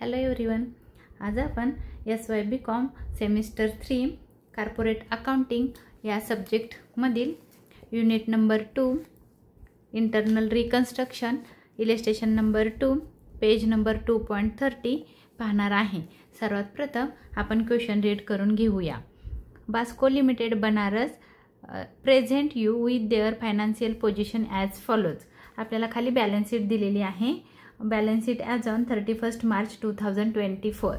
Hello everyone, आज आपण SYBCom semester 3 corporate accounting या सब्जेक्टमधील unit number 2 internal reconstruction illustration number 2 page number 2.30 पाहणार आहे। सर्वात प्रथम आपण क्वेश्चन रीड करून घेऊया। Basco limited Banaras present you with their financial position as follows. आपल्याला खाली बॅलन्स शीट दिलेली आहे। Balance sheet as on 31 March 2024।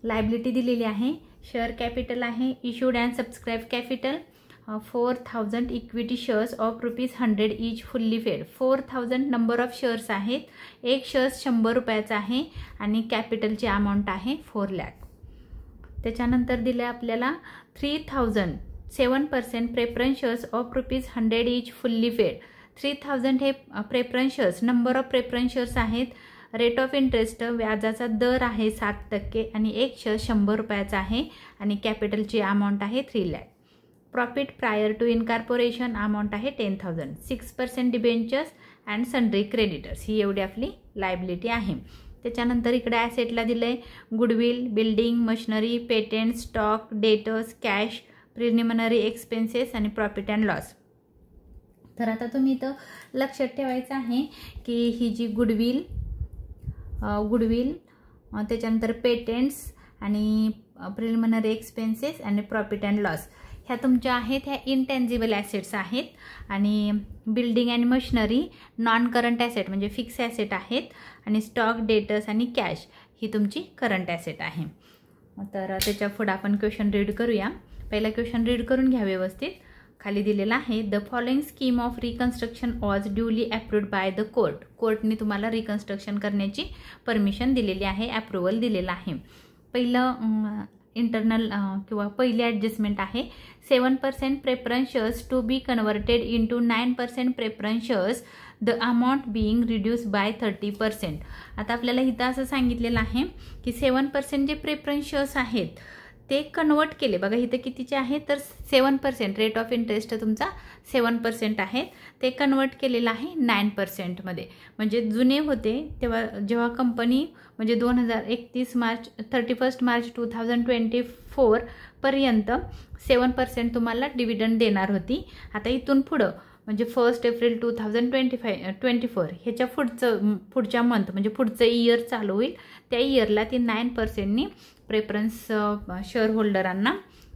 Liability दिलेली आहे। शेअर कॅपिटल आहे issued and subscribe capital 4000 equity shares of ₹100 each fully paid. 4000 number of shares आहेत। एक shares 100 रुपयाचा आहे आणि कॅपिटलची अमाउंट आहे 4 लाख। त्याच्यानंतर दिले आपल्याला 3000 7% preference shares of ₹100 each fully फेड। 3000 हे preference shares number of preference shares आहेत। रेट ऑफ इंटरेस्ट व्याजाचा दर आहे 7% आणि एक शेअर 100 रुपयाचा आहे आणि कॅपिटलची अमाउंट आहे 3 lakh. Profit prior to incorporation amount आहे 10,000। 6% डिबेंचर्स अँड सन्ड्री क्रेडिटर्स, ही एवढी आपली लायबिलिटी आहे। त्याच्यानंतर इकडे ॲसेटला दिले goodwill, building, machinery, patent, stock, debtors, cash, preliminary expenses आणि प्रॉफिट अँड लॉस। तर आता तुम्ही इथं लक्षात ठेवायचं आहे की ही जी गुडविल त्याच्यानंतर पेटेंट्स आणि प्रिलिमिनरी एक्सपेन्सेस आणि प्रॉफिट अँड लॉस ह्या तुमच्या आहेत, ह्या इनटेंजिबल ॲसेट्स आहेत। आणि building and machinery non current asset म्हणजे फिक्स ॲसेट आहेत आणि स्टॉक, डेटर्स आणि कॅश ही तुमची करंट ॲसेट आहे। तर त्याच्या पुढे आपण क्वेश्चन रीड करूया। पहिला क्वेश्चन रीड करून घ्या व्यवस्थित। खाली दिलेला आहे the following scheme of reconstruction was duly approved by the court. कोर्टने तुम्हाला रिकन्स्ट्रक्शन करण्याची परमिशन दिलेली आहे, अप्रूव्हल दिलेला आहे। पहिलं इंटरनल किंवा पहिली ॲडजस्टमेंट आहे 7% preference shares to be converted into 9% preference shares the amount being reduce by 30%। आता आपल्याला इथं असं सांगितलेलं आहे की 7% जे प्रेफरन्स शेअर्स आहेत ते कन्वर्ट केले। बघा इथं कितीचे आहे तर 7%, रेट ऑफ इंटरेस्ट तुमचा 7% आहे, ते कन्वर्ट केलेलं आहे 9% मध्ये। म्हणजे जुने होते तेव्हा जेव्हा कंपनी म्हणजे 31 मार्च 2024 पर्यंत 7% तुम्हाला डिव्हिडंड देणार होती। आता इथून पुढं म्हणजे 1 एप्रिल 2024 ह्याच्या पुढच्या मंथ म्हणजे पुढचं इयर चालू होईल, त्या इयरला ती 9%नी प्रेफरन्स शेअर होल्डरांना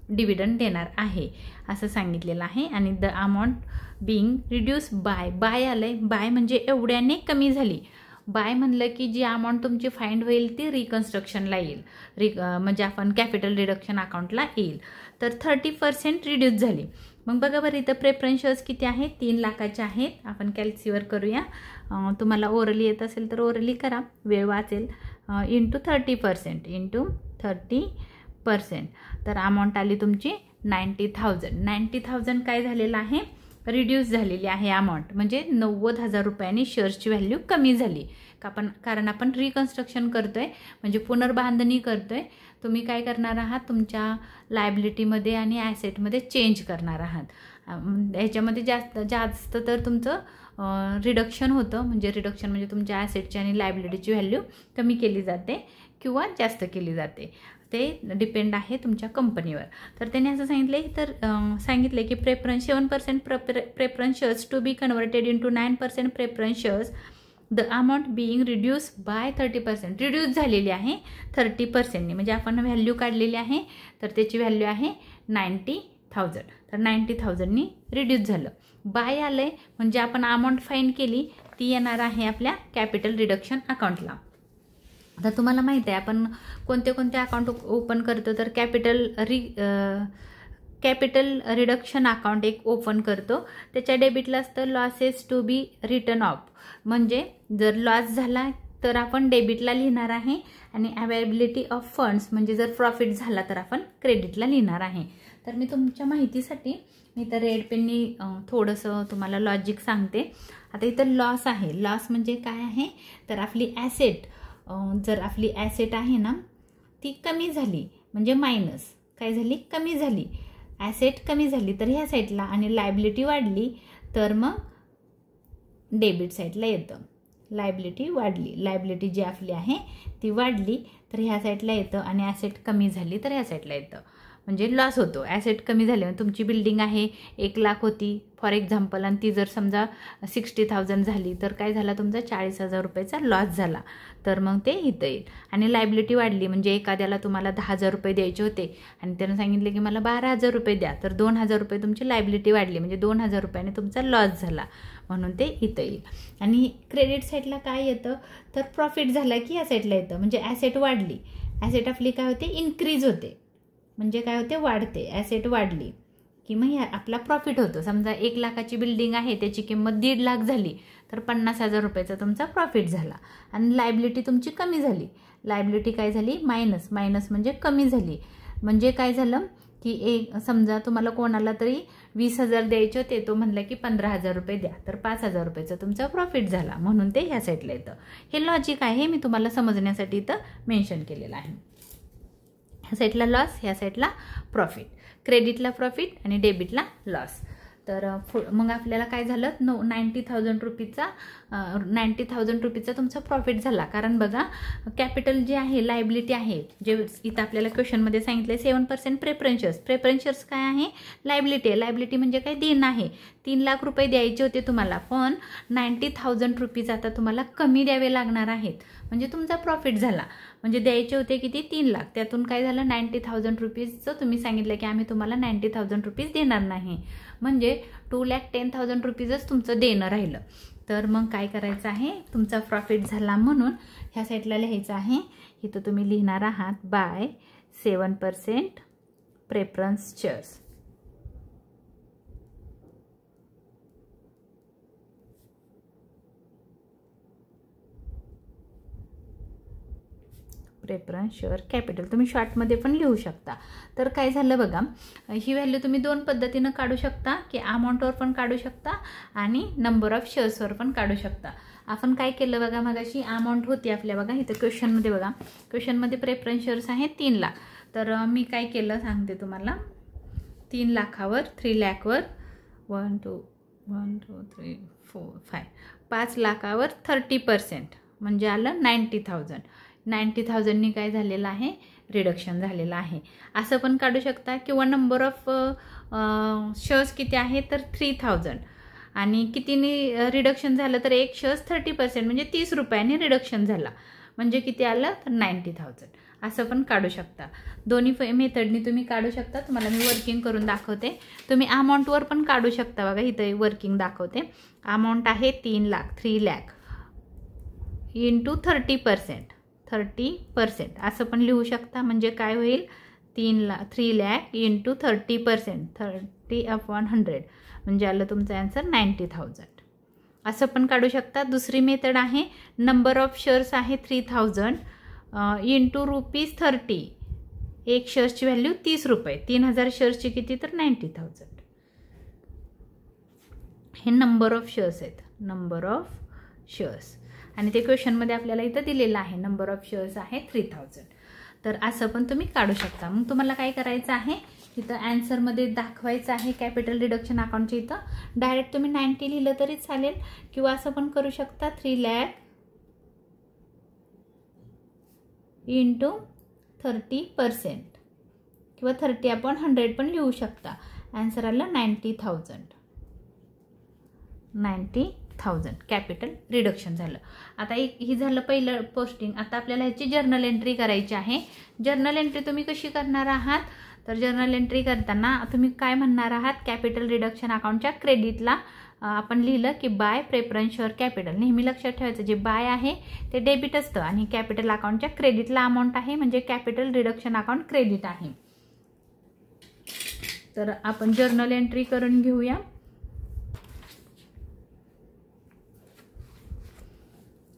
डिव्हिडंड देणार आहे असं सांगितलेलं आहे। आणि the amount being reduce bye आलंय, बाय म्हणजे एवढ्याने कमी झाली। बाय म्हणलं की जी अमाऊंट तुमची फाइंड होईल ती रिकन्स्ट्रक्शनला येईल, म्हणजे आपण कॅपिटल रिडक्शन अकाउंटला येईल। तर 30% रिड्यूस झाली। मग बघा बरं इथं प्रेफरन्स शेअर्स किती आहेत, 3 लाखाचे आहेत। आपण कॅल्क्युलेट करूया। तुम्हाला ओरली येत असेल तर ओरली करा, वेळ वाचेल। इंटू 30%। तर अमाऊंट आली तुमची 90,000। 90,000 काय झालेलं आहे, रिड्यूस झालेली आहे अमाऊंट, म्हणजे 90,000 रुपयांनी शेअर्सची व्हॅल्यू कमी झाली। कारण आपण रिकन्स्ट्रक्शन करतोय म्हणजे पुनर्बांधणी करतोय। तुम्ही काय करणार आहात, तुमच्या लायबिलिटीमध्ये आणि ॲसेटमध्ये चेंज करणार आहात। ह्याच्यामध्ये जास्त तर तुमचं रिडक्शन होतं, म्हणजे रिडक्शन म्हणजे तुमच्या ॲसेटची आणि लायबिलिटीची व्हॅल्यू कमी केली जाते किंवा जास्त केली जाते, ते डिपेंड आहे तुमच्या कंपनीवर। तर त्यांनी असं सांगितलं की 7% preference shares to be converted into 9% preference shares the amount being reduce by 30%। Reduce झालेली आहे 30%नी, म्हणजे आपण व्हॅल्यू काढलेली आहे तर त्याची व्हॅल्यू आहे 90,000। तर 90,000नी रिड्यूस झालं। बाय आलंय म्हणजे आपण अमाऊंट फाईन केली ती येणार आहे आपल्या कॅपिटल रिडक्शन अकाउंटला। आता तुम्हाला माहिती आहे आपण कोणते अकाउंट ओपन करतो, तर कॅपिटल रिडक्शन अकाउंट एक ओपन करतो। त्याच्या डेबिटला असतं losses to be written off, म्हणजे जर लॉस झाला तर आपण डेबिटला लिहिणार आहे आणि अवेलेबिलिटी ऑफ फंड्स म्हणजे जर प्रॉफिट झाला तर आपण क्रेडिटला लिहिणार आहे। तर मी तुमच्या माहितीसाठी तर रेड पेननी थोडंसं तुम्हाला लॉजिक सांगते। आता इथं लॉस आहे, लॉस म्हणजे काय आहे तर आपली ॲसेट, जर आपली ॲसेट आहे ना ती कमी झाली म्हणजे मायनस काय झाली, कमी झाली, ॲसेट कमी झाली तर ह्या साईडला आणि लायबिलिटी वाढली तर मग डेबिट साईडला येतं। लायबिलिटी वाढली, लायबिलिटी जी आपली आहे ती वाढली तर ह्या साईडला येतं आणि ॲसेट कमी झाली तर ह्या साईडला येतं, म्हणजे लॉस होतो. ॲसेट कमी झाले म्हणजे तुमची बिल्डिंग आहे 1 लाख होती फॉर एक्झाम्पल आणि ती जर समजा 60,000 झाली तर काय झाला तुमचा 40,000 रुपयाचा लॉस झाला, तर मग ते इथं येईल. आणि लायबिलिटी वाढली म्हणजे एखाद्याला तुम्हाला 10,000 रुपये द्यायचे होते आणि त्यानं सांगितले की मला 12,000 रुपये द्या, तर 2,000 रुपये तुमची लायबिलिटी वाढली म्हणजे 2,000 रुपयाने तुमचा लॉस झाला, म्हणून ते इथं येईल. आणि क्रेडिट साईडला काय येतं तर प्रॉफिट झाला की या साईडला येतं, म्हणजे ॲसेट वाढली, ॲसेट आपली काय होते इन्क्रीज होते, म्हणजे काय होते वाढते, ॲसेट वाढली की मग आपला प्रॉफिट होतो. समजा 1 लाखाची बिल्डिंग आहे त्याची किंमत 1.5 लाख झाली तर 50,000 रुपयाचा तुमचा प्रॉफिट झाला. आणि लायबिलिटी तुमची कमी झाली, लायबिलिटी काय झाली मायनस, मायनस म्हणजे कमी झाली. म्हणजे काय झालं की समजा तुम्हाला कोणाला तरी 20,000 द्यायचे होते, तो म्हणला की 15,000 रुपये द्या, तर 5,000 रुपयाचा तुमचा प्रॉफिट झाला, म्हणून ते ह्या साईडला येतं. हे लॉजिक आहे, मी तुम्हाला समजण्यासाठी इथं मेन्शन केलेलं आहे. ह्या साईडला लॉस, ह्या साईडला प्रॉफिट, क्रेडिटला प्रॉफिट आणि डेबिटला लॉस. तर मग आपल्याला काय झालं 90,000 रुपीचा तुमचा प्रॉफिट झाला. कारण बघा कॅपिटल जे आहे लायबिलिटी आहे, जे इथं आपल्याला क्वेश्चनमध्ये सांगितलं 7% प्रेफरन्स. प्रेफरन्स काय आहे लायबिलिटी आहे, लायबिलिटी म्हणजे काय देणं आहे. 3 लाख रुपये द्यायचे होते तुम्हाला पण 90,000 रुपीज आता तुम्हाला कमी द्यावे लागणार आहेत, म्हणजे तुमचा प्रॉफिट झाला. म्हणजे द्यायचे होते किती 3 लाख, त्यातून काय झालं 90,000 रुपीजचं तुम्ही सांगितलं की आम्ही तुम्हाला 90,000 रुपीज देणार नाही, म्हणजे 2,10,000 रुपीजच तुमचं देणं राहिलं. तर मग काय करायचं आहे तुमचा प्रॉफिट झाला म्हणून ह्या साईडला लिहायचं आहे. इथं तुम्ही लिहिणार आहात by 7% preference shares. Preference share capital तुम्ही शॉर्टमध्ये पण लिहू शकता. तर काय झालं बघा, ही व्हॅल्यू तुम्ही 2 पद्धतीनं काढू शकता, की अमाऊंटवर पण काढू शकता आणि नंबर ऑफ शेअर्सवर पण काढू शकता. आपण काय केलं बघा, मगाशी अमाऊंट होती आपल्या बघा इथं क्वेश्चनमध्ये, बघा क्वेश्चनमध्ये प्रेफरन्स शेअर्स आहे 3 लाख. तर मी काय केलं सांगते तुम्हाला, 3 लाखावर 3 लाखवर 1 2 3 4 5 5 लाखावर 30% म्हणजे आलं 90,000. 90,000नी काय झालेलं आहे रिडक्शन झालेलं आहे. असं पण काढू शकता. किंवा नंबर ऑफ शेअर्स किती आहे तर 3,000 आणि कितीने रिडक्शन झालं तर एक शेअर्स 30% म्हणजे 30 रुपयांनी रिडक्शन झाला, म्हणजे किती आलं तर 90,000. असं पण काढू शकता. दोन्ही मेथडनी तुम्ही काढू शकता. तुम्हाला मी वर्किंग करून दाखवते. तुम्ही अमाऊंटवर पण काढू शकता. बघा इथं वर्किंग दाखवते. अमाऊंट आहे 3 लाख इंटू 30% असं पण लिहू शकता. म्हणजे काय होईल 3 लाख इंटू 30%, 30/100 म्हणजे आलं तुमचं आन्सर 90,000. असं पण काढू शकता. दुसरी मेथड आहे नंबर ऑफ शेअर्स आहे 3,000 इंटू ₹30. एक शेअर्सची व्हॅल्यू 30 रुपये, 3,000 शेअर्सची किती तर 90,000. हे नंबर ऑफ शेअर्स आहेत, नंबर ऑफ शेअर्स. आणि ते क्वेश्चनमध्ये आपल्याला इथं दिलेलं आहे नंबर ऑफ शेअर्स आहे 3,000. तर असं पण तुम्ही काढू शकता. मग तुम्हाला काय करायचं आहे इथं ॲन्सरमध्ये दाखवायचं आहे कॅपिटल रिडक्शन अकाउंटच्या इथं डायरेक्ट तुम्ही 90 लिहिलं तरी चालेल, किंवा असं पण करू शकता 3 लाख इंटू 30% किंवा 30/100 पण लिहू शकता. आन्सर आलं 90,000. कॅपिटल रिडक्शन झालं. आता ही झालं पहिलं पोस्टिंग. आता आपल्याला ह्याची जर्नल एंट्री करायची आहे. जर्नल एंट्री तुम्ही कशी करणार आहात तर जर्नल एंट्री करताना तुम्ही काय म्हणणार आहात, कॅपिटल रिडक्शन अकाउंटच्या क्रेडिटला आपण लिहिलं की बाय प्रेफरन्स शेअर कॅपिटल. नेहमी लक्षात ठेवायचं जे बाय आहे ते डेबिट असतं आणि कॅपिटल अकाउंटच्या क्रेडिटला अमाऊंट आहे म्हणजे कॅपिटल रिडक्शन अकाउंट क्रेडिट आहे. तर आपण जर्नल एंट्री करून घेऊया.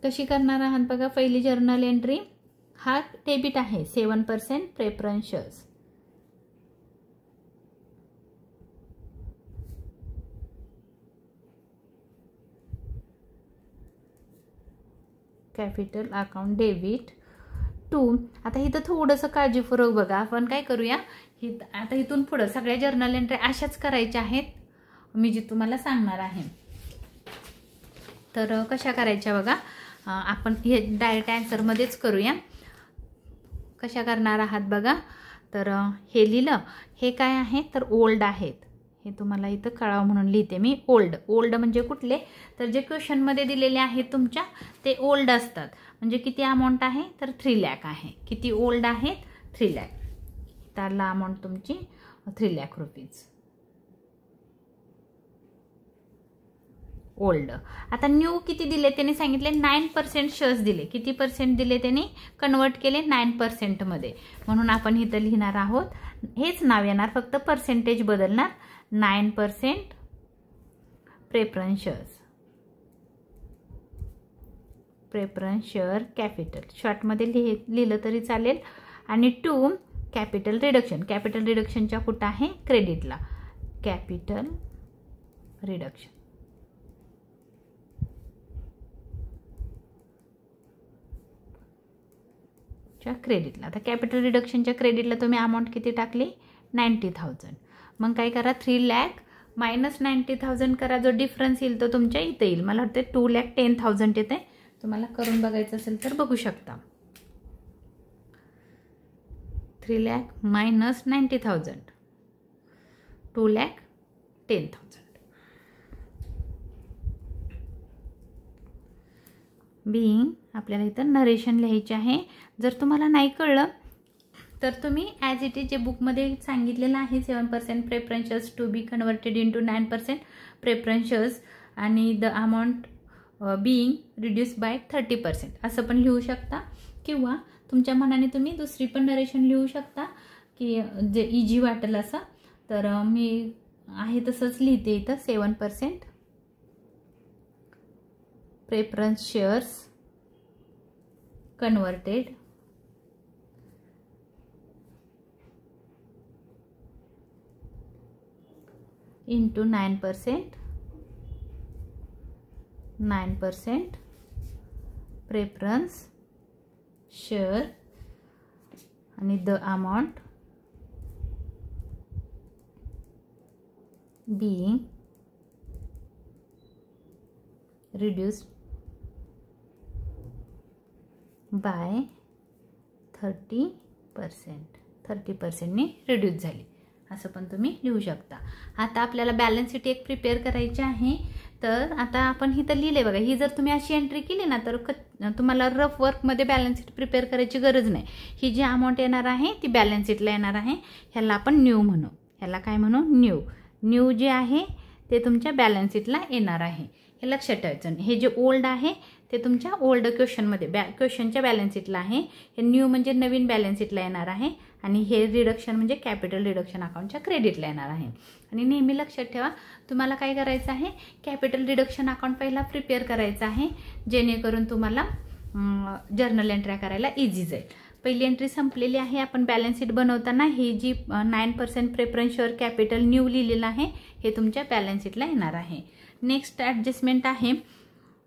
कशी करणार आहात बघा. पहिली जर्नल एंट्री हा डेबिट आहे 7% preference shares. Capital account debit 2. आता इथं थोडंसं काळजीपूर्वक बघा. आपण काय करूया, आता इथून पुढं सगळ्या जर्नल एंट्री अशाच करायच्या आहेत मी जी तुम्हाला सांगणार आहे. तर कशा करायच्या बघा, आपण हे डायरेक्ट आन्सरमध्येच करूया. कशा करणार आहात बघा. तर हे लिहिलं, हे काय आहे तर ओल्ड आहेत. हे तुम्हाला इथं कळावं म्हणून लिहिते मी ओल्ड. ओल्ड म्हणजे कुठले, तर जे क्वेश्चनमध्ये दिलेले आहेत तुमच्या ते ओल्ड असतात. म्हणजे किती अमाऊंट आहे तर 3 लाख आहे. किती ओल्ड आहेत 3 लाख. त्याला अमाऊंट तुमची 3 लाख रुपीज ओल्ड. आता न्यू किती दिले त्यांनी सांगितले 9% शेअर्स दिले. किती पर्सेंट दिले त्यांनी कन्वर्ट केले 9% मध्ये. म्हणून आपण इथं लिहिणार आहोत, हेच नाव येणार फक्त पर्सेंटेज बदलणार. 9% preference shares. Preference share capital शॉर्टमध्ये लिहिलं तरी चालेल. आणि 2 कॅपिटल रिडक्शन. कॅपिटल रिडक्शनच्या कुठं आहे क्रेडिटला. Capital reduction क्रेडिटला. आता कॅपिटल रिडक्शनच्या क्रेडिटला तुम्ही अमाऊंट किती टाकली 90,000. मग काय करा 3 लाख मायनस 90,000 करा. जो डिफरन्स येईल तो तुमच्या इथं येईल. मला वाटते 2,10,000 येते. तुम्हाला करून बघायचं असेल तर बघू शकता. 3 लाख मायनस 90,000 2,10,000. बिईंग आपल्याला इथं नरेशन लिहायचे आहे. जर तुम्हाला नाही कळलं तर तुम्ही ॲज इट इज जे बुकमध्ये सांगितलेलं आहे 7% preference shares to be converted into 9% preference shares आणि the amount being reduce by 30% असं पण लिहू शकता. किंवा तुमच्या मनाने तुम्ही दुसरी पण नरेशन लिहू शकता की जे इजी वाटेल असं. तर मी आहे तसंच लिहिते इथं 7% preference shares converted into 9% preference share आणि the amount being reduced by 30%. 30%नी रिड्यूस झाली असं पण तुम्ही लिहू शकता. आता आपल्याला बॅलन्स शीट एक प्रिपेअर करायची आहे. तर आता आपण ही तर लिहिले बघा. ही जर तुम्ही अशी एंट्री केली ना तर तुम्हाला रफ वर्कमध्ये बॅलन्स शीट प्रिपेअर करायची गरज नाही. ही जी अमाऊंट येणार आहे ती बॅलन्स शीटला येणार आहे. ह्याला आपण न्यू म्हणू. ह्याला काय म्हणू न्यू. न्यू जे आहे ते तुमच्या बॅलन्स शीटला येणार आहे. हे लक्षात ठेवायचं. हे जे ओल्ड आहे ते तुमच्या ओल्ड क्वेश्चनमध्ये क्वेश्चनच्या बॅलन्स शीटला आहे. हे न्यू म्हणजे नवीन बॅलन्स शीटला येणार आहे. आणि हे रिडक्शन म्हणजे कॅपिटल रिडक्शन अकाउंटच्या क्रेडिटला येणार आहे. आणि नेहमी लक्षात ठेवा तुम्हाला काय करायचं आहे कॅपिटल रिडक्शन अकाउंट पहिला प्रिपेअर करायचं आहे जेणेकरून तुम्हाला जर्नल एंट्र्या करायला इझी जाईल. पहिली एंट्री संपलेली आहे. आपण बॅलन्स शीट बनवताना ही जी 9% प्रेफरन्स शेअर कॅपिटल न्यू लिहिलेलं आहे हे तुमच्या बॅलन्स शीटला येणार आहे. नेक्स्ट ॲडजस्टमेंट आहे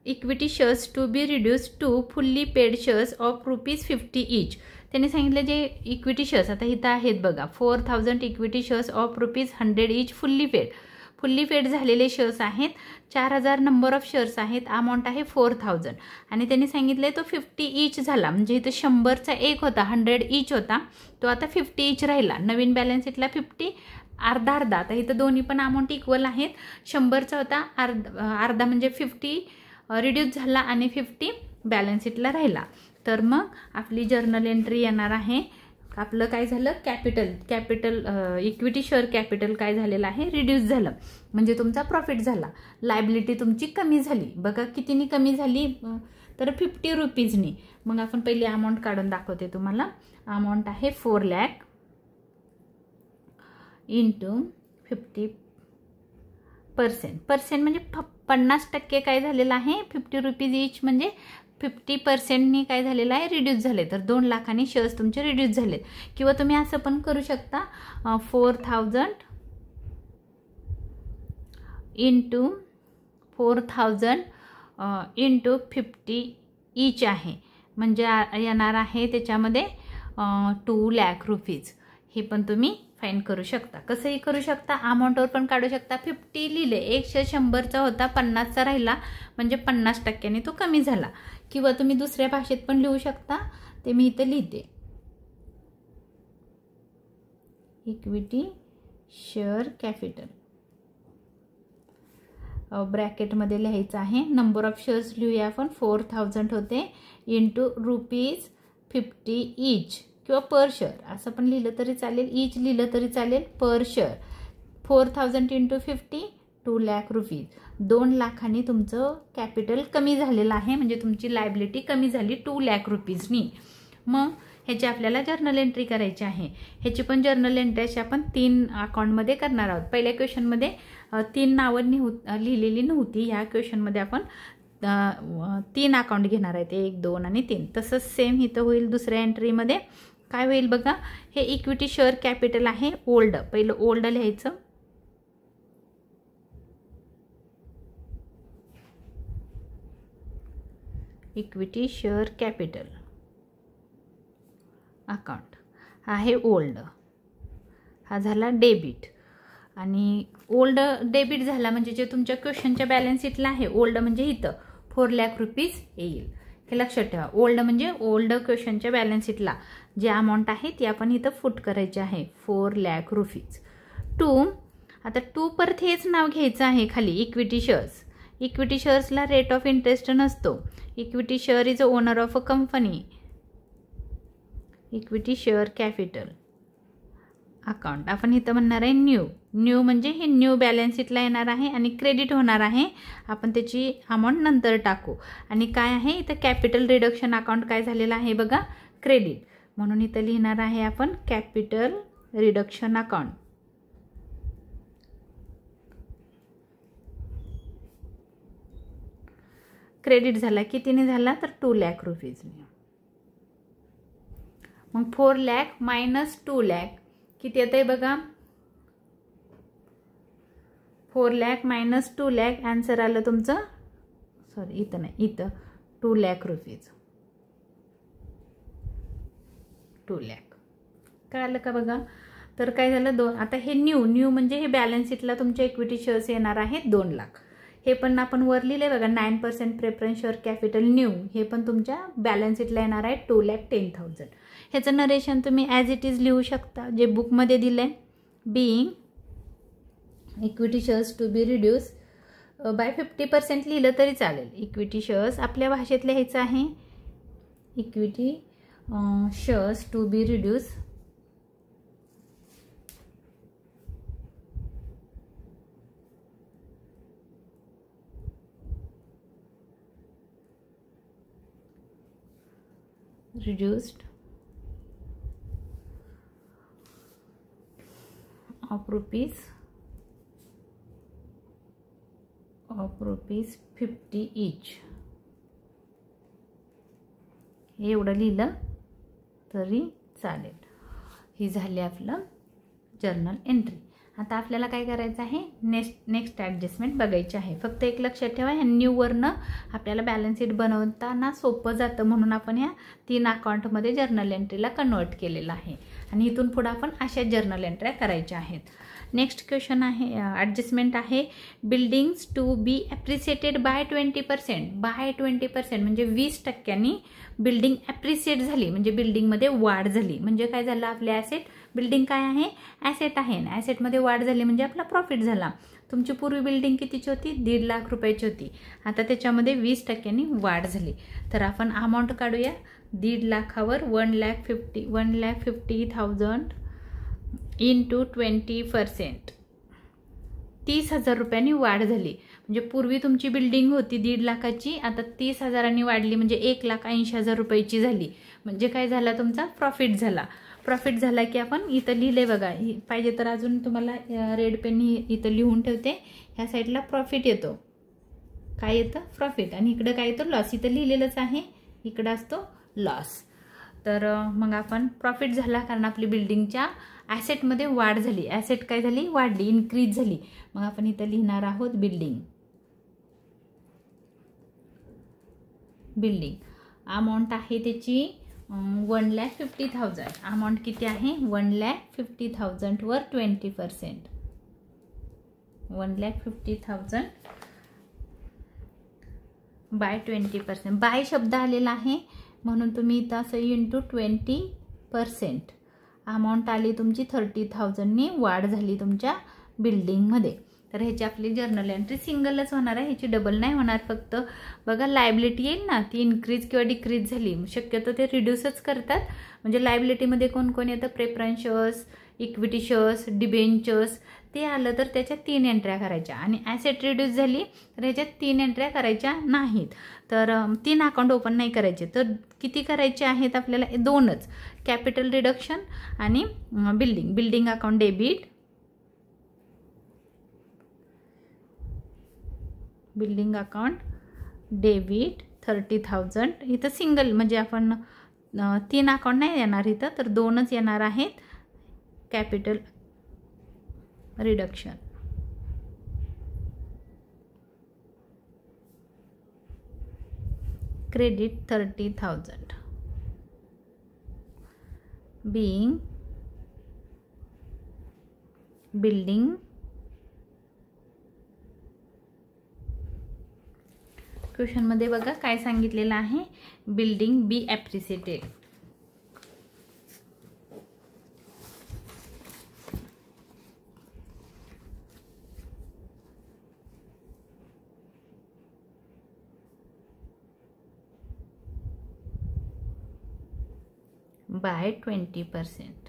equity shares to be reduce to fully paid shares of ₹50 each. त्यांनी सांगितलं जे इक्विटी शेअर्स आता इथं आहेत बघा 4,000 equity shares of ₹100 each fully paid. Fully paid झालेले शेअर्स आहेत. 4,000 नंबर ऑफ शेअर्स आहेत. अमाऊंट आहे 4,000 आणि त्यांनी सांगितले तो 50 इच झाला. म्हणजे इथं 100चा एक होता 100 इच होता तो आता 50 इच राहिला. नवीन बॅलन्स शीटला 50 अर्धा अर्धा. आता इथं दोन्ही पण अमाऊंट इक्वल आहेत. 100चा होता अर्धा म्हणजे 50 रिड्यूस झाला आणि 50 बॅलन्स शीटला राहिला. तर मग आपली जर्नल एंट्री येणार आहे. आपलं काय झालं कॅपिटल इक्विटी शेअर कॅपिटल काय झालेलं आहे रिड्यूस झालं म्हणजे तुमचा प्रॉफिट झाला. लायबिलिटी तुमची कमी झाली. बघा कितीनी कमी झाली तर ₹50नी. मग आपण पहिली अमाऊंट काढून दाखवते तुम्हाला. अमाऊंट आहे 4 लाख इंटू 50% म्हणजे 50% काय झालेलं आहे ₹50 इच म्हणजे 50%नी काय झालेलं आहे रिड्यूस झाले. तर 2 लाखांनी शेअर्स तुमचे रिड्यूस झालेत. किंवा तुम्ही असं पण करू शकता 4,000 इंटू 4,000 इंटू 50 इच आहे म्हणजे येणार आहे त्याच्यामध्ये ₹2 लाख. हे पण तुम्ही फाईन करू शकता. कसंही करू शकता, अमाऊंटवर पण काढू शकता. 50 लिहिले, 100चा होता 50चा राहिला म्हणजे 50% तो कमी झाला. किंवा तुम्ही दुसऱ्या भाषेत पण लिहू शकता, ते मी इथे लिहिते. इक्विटी शेअर कॅपिटल ब्रॅकेटमध्ये लिहायचं आहे. नंबर ऑफ शेअर्स लिहूया आपण. 4000 होते इंटू ₹50 ईच किंवा पर शेअर असं पण लिहिलं तरी चालेल, ईच लिहिलं तरी चालेल, per share. 4000 into 50 2 lakh rupees. 2 लाखांनी तुमचं कॅपिटल कमी झालेलं आहे, म्हणजे तुमची लायबिलिटी कमी झाली 2 लाख रुपीजनी. मग ह्याची आपल्याला जर्नल एंट्री करायची आहे. ह्याची पण जर्नल एंट्री अशी आपण 3 अकाउंटमध्ये करणार आहोत. पहिल्या क्वेश्चनमध्ये 3 नावं लिहिलेली नव्हती. ह्या क्वेश्चनमध्ये आपण 3 अकाउंट घेणार आहेत, 1, 2 आणि 3. तसंच सेम इथं होईल. दुसऱ्या एंट्रीमध्ये काय होईल बघा, हे इक्विटी शेअर कॅपिटल आहे ओल्ड. पहिलं ओल्ड लिहायचं. इक्विटी शेअर कॅपिटल अकाउंट आहे ओल्ड. हा झाला डेबिट. आणि ओल्ड डेबिट झाला म्हणजे जे तुमच्या क्वेश्चनच्या बॅलन्स शीटला आहे ओल्ड म्हणजे इथं 4 लाख रुपीज येईल. हे लक्षात ठेवा. ओल्ड म्हणजे ओल्ड क्वेश्चनच्या बॅलन्स शीटला जे अमाऊंट आहे ती आपण इथं फुट करायची आहे 4 लाख रुपीज. 2 आता 2 परत हेच नाव घ्यायचं आहे खाली इक्विटी शेअर्स. इक्विटी शेअर्सला रेट ऑफ इंटरेस्ट नसतो. Equity share is a owner of a company. Equity share capital account आपण इथं म्हणणार आहे न्यू. न्यू म्हणजे हे न्यू बॅलन्स शीटला येणार आहे आणि क्रेडिट होणार आहे. आपण त्याची अमाऊंट नंतर टाकू. आणि काय आहे इथं कॅपिटल रिडक्शन अकाउंट काय झालेलं आहे बघा, क्रेडिट. म्हणून इथं लिहिणार आहे आपण कॅपिटल रिडक्शन अकाउंट. क्रेडिट झाला कितीने झाला तर 2 लाख रुपीजने. मग 4 लाख मायनस 2 लाख किती येत आहे बघा, 4 लाख मायनस 2 लाख आन्सर आलं तुमचं. सॉरी इथं नाही, इथं 2 लाख रुपीज. 2 लाख कळालं का बघा. तर काय झालं 2. आता हे न्यू म्हणजे हे बॅलन्स शीटला तुमचे इक्विटी शेअर्स येणार आहेत 2 लाख. हे पण आपण वर लिहिले बघा 9% प्रेफरन्स शेअर कॅपिटल न्यू. हे पण तुमच्या बॅलन्स शीटला येणार आहे 2,10,000. ह्याचं नरेशन तुम्ही ॲज इट इज लिहू शकता जे बुकमध्ये दिलं आहे. Being equity shares to be reduce by 50% लिहिलं तरी चालेल. इक्विटी शेअर्स आपल्या भाषेत लिहायचं आहे. Equity shares to be reduce reduced of rupees 50 each. हे एवढं लिहिलं तरी चालेल. ही झाली आपलं जर्नल एंट्री. आता आपल्याला काय करायचं आहे, नेक्स्ट ॲडजस्टमेंट बघायची आहे. फक्त एक लक्षात ठेवा, ह्या न्यूवरनं आपल्याला बॅलन्स शीट बनवताना सोपं जातं म्हणून आपण ह्या 3 अकाउंटमध्ये जर्नल एंट्रीला कन्वर्ट केलेलं आहे. आणि इथून पुढे आपण अशा जर्नल एंट्र्या करायच्या आहेत. नेक्स्ट क्वेश्चन आहे, ॲडजस्टमेंट आहे. Buildings to be appreciated by 20%. By 20% म्हणजे 20%नी बिल्डिंग ॲप्रिसिएट झाली म्हणजे बिल्डिंगमध्ये वाढ झाली. म्हणजे काय झालं, आपले ॲसेट, बिल्डिंग काय आहे ॲसेट आहे, ॲसेटमध्ये वाढ झाली म्हणजे आपला प्रॉफिट झाला. तुमची पूर्वी बिल्डिंग कितीची होती, 1.5 लाख रुपयाची होती. आता त्याच्यामध्ये 20%नी वाढ झाली. तर आपण अमाऊंट काढूया. 1.5 लाखावर 1,50,000 इंटू 20%. 30,000 रुपयांनी वाढ झाली. म्हणजे पूर्वी तुमची बिल्डिंग होती 1.5 लाखाची, आता 30,000नी वाढली म्हणजे 1,80,000 रुपयाची झाली. म्हणजे काय झाला, तुमचा प्रॉफिट झाला. प्रॉफिट झाला की आपण इथं लिहिले बघा, पाहिजे तर अजून तुम्हाला रेड पेननी इथं लिहून ठेवते. ह्या साईडला प्रॉफिट येतो. काय येतं, प्रॉफिट. आणि इकडं काय येतो, लॉस. इथं लिहिलेलंच आहे, इकडं असतो लॉस. तर मग आपण प्रॉफिट झाला कारण आपली बिल्डिंगच्या ॲसेटमध्ये वाढ झाली. ॲसेट काय झाली, वाढली, इन्क्रीज झाली. मग आपण इथं लिहिणार आहोत बिल्डिंग. बिल्डिंग अमाऊंट आहे त्याची 1,50,000. अमाऊंट किती आहे? 1,50,000 वर 20%. 1,50,000 बाय 20%. बाय शब्द आलेला आहे म्हणून तुम्ही इथं असं इंटू 20%. अमाऊंट आली तुमची 30,000नी वाढ झाली तुमच्या बिल्डिंगमध्ये. तर ह्याची आपली जर्नल एंट्री सिंगलच होणार आहे, ह्याची डबल नाही होणार. फक्त बघा लायबिलिटी येईल ना, ती इन्क्रीज किंवा डिक्रीज झाली. शक्यतो ते रिड्यूसच करतात. म्हणजे लायबिलिटीमध्ये कोण कोण येतं? Preference shares, equity shares, debentures. ते आलं तर त्याच्या 3 एंट्र्या करायच्या. आणि ॲसेट रिड्यूस झाली तर ह्याच्यात 3 एंट्र्या करायच्या नाहीत. तर 3 अकाउंट ओपन नाही करायचे. तर किती करायचे आहेत आपल्याला? 2च. कॅपिटल रिडक्शन आणि building account debit. Building account debit 30,000. इथं सिंगल म्हणजे आपण 3 अकाउंट नाही येणार इथं, तर 2च येणार आहेत. Capital reduction. Credit 30,000 being building. क्वेश्चनमध्ये बघा काय सांगितलेलं आहे? Building be appreciated. बाय 20%.